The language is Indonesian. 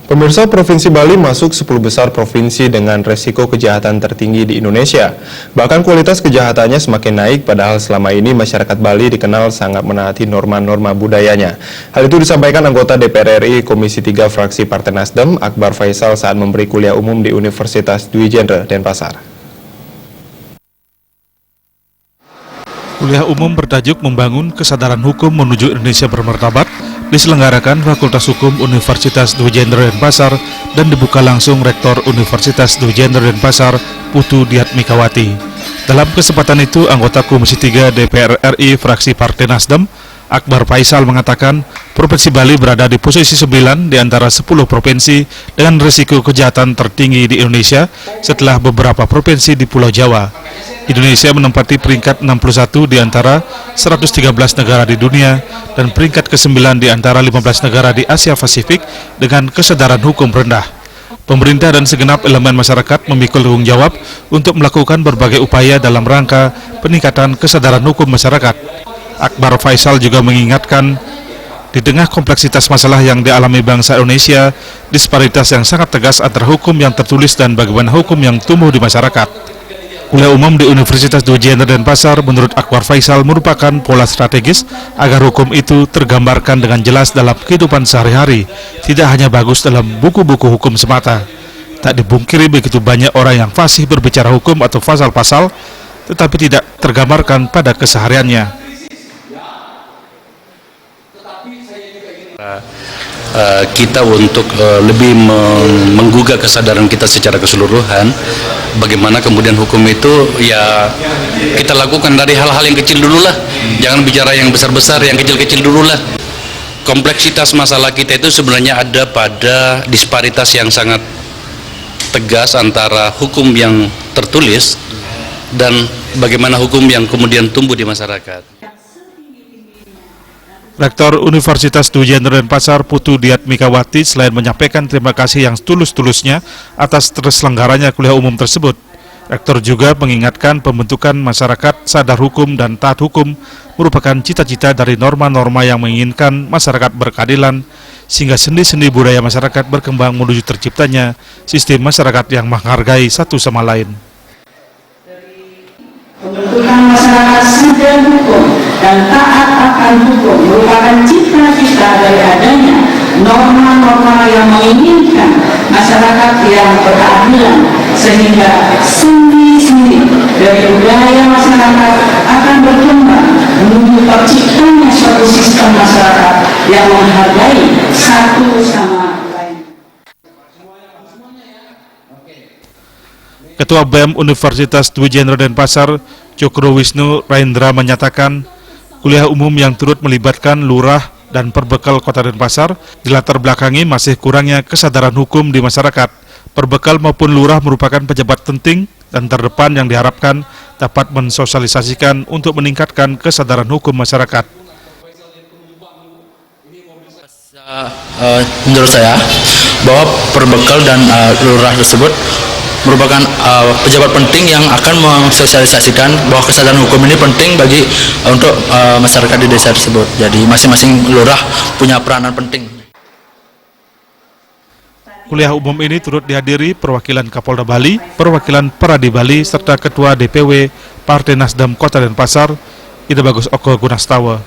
Pemirsa, Provinsi Bali masuk 10 besar provinsi dengan resiko kejahatan tertinggi di Indonesia. Bahkan kualitas kejahatannya semakin naik, padahal selama ini masyarakat Bali dikenal sangat menaati norma-norma budayanya. Hal itu disampaikan anggota DPR RI Komisi 3 fraksi Partai Nasdem, Akbar Faisal saat memberi kuliah umum di Universitas Dwi Jendra, Denpasar. Kuliah umum bertajuk Membangun Kesadaran Hukum Menuju Indonesia Bermartabat diselenggarakan Fakultas Hukum Universitas Dwi Jendra Denpasar dan dibuka langsung Rektor Universitas Dwi Jendra Denpasar, Putu Diatmikawati. Dalam kesempatan itu, anggota Komisi 3 DPR RI fraksi Partai Nasdem, Akbar Faisal mengatakan Provinsi Bali berada di posisi 9 di antara 10 provinsi dengan risiko kejahatan tertinggi di Indonesia setelah beberapa provinsi di Pulau Jawa. Indonesia menempati peringkat 61 di antara 113 negara di dunia dan peringkat ke-9 di antara 15 negara di Asia Pasifik dengan kesadaran hukum rendah. Pemerintah dan segenap elemen masyarakat memikul tanggung jawab untuk melakukan berbagai upaya dalam rangka peningkatan kesadaran hukum masyarakat. Akbar Faisal juga mengingatkan, di tengah kompleksitas masalah yang dialami bangsa Indonesia, disparitas yang sangat tegas antara hukum yang tertulis dan bagaimana hukum yang tumbuh di masyarakat. Kuliah umum di Universitas Dwi Jendra Denpasar menurut Akbar Faisal merupakan pola strategis agar hukum itu tergambarkan dengan jelas dalam kehidupan sehari-hari, tidak hanya bagus dalam buku-buku hukum semata. Tak dipungkiri begitu banyak orang yang fasih berbicara hukum atau pasal-pasal, tetapi tidak tergambarkan pada kesehariannya. Kita untuk lebih menggugah kesadaran kita secara keseluruhan, bagaimana kemudian hukum itu ya kita lakukan dari hal-hal yang kecil dulu lah, jangan bicara yang besar-besar, yang kecil-kecil dulu lah. Kompleksitas masalah kita itu sebenarnya ada pada disparitas yang sangat tegas antara hukum yang tertulis dan bagaimana hukum yang kemudian tumbuh di masyarakat. Rektor Universitas Dwi Jendra Denpasar, Putu Diatmikawati, selain menyampaikan terima kasih yang setulus-tulusnya atas terselenggaranya kuliah umum tersebut, Rektor juga mengingatkan pembentukan masyarakat sadar hukum dan taat hukum merupakan cita-cita dari norma-norma yang menginginkan masyarakat berkeadilan, sehingga sendi-sendi budaya masyarakat berkembang menuju terciptanya sistem masyarakat yang menghargai satu sama lain. Pembentukan masyarakat sadar hukum dan taat akan hukum merupakan cita-cita dari adanya norma-norma yang menginginkan masyarakat yang berkeadilan, sehingga sendi-sendi dari budaya masyarakat akan berkembang menuju terciptanya suatu sistem masyarakat yang menghargai satu sama lain. Ketua BEM Universitas Dwi Jendra Denpasar, Cokro Wisnu Raindra menyatakan, kuliah umum yang turut melibatkan lurah dan perbekal Kota Denpasar dilatar belakangi masih kurangnya kesadaran hukum di masyarakat. Perbekal maupun lurah merupakan pejabat penting dan terdepan yang diharapkan dapat mensosialisasikan untuk meningkatkan kesadaran hukum masyarakat. Menurut saya bahwa perbekal dan lurah tersebut merupakan pejabat penting yang akan mensosialisasikan bahwa kesadaran hukum ini penting bagi untuk masyarakat di desa tersebut. Jadi masing-masing lurah punya peranan penting. Kuliah umum ini turut dihadiri perwakilan Kapolda Bali, perwakilan Peradi Bali, serta Ketua DPW Partai Nasdem Kota Denpasar, Ida Bagus Oko Gunastawa.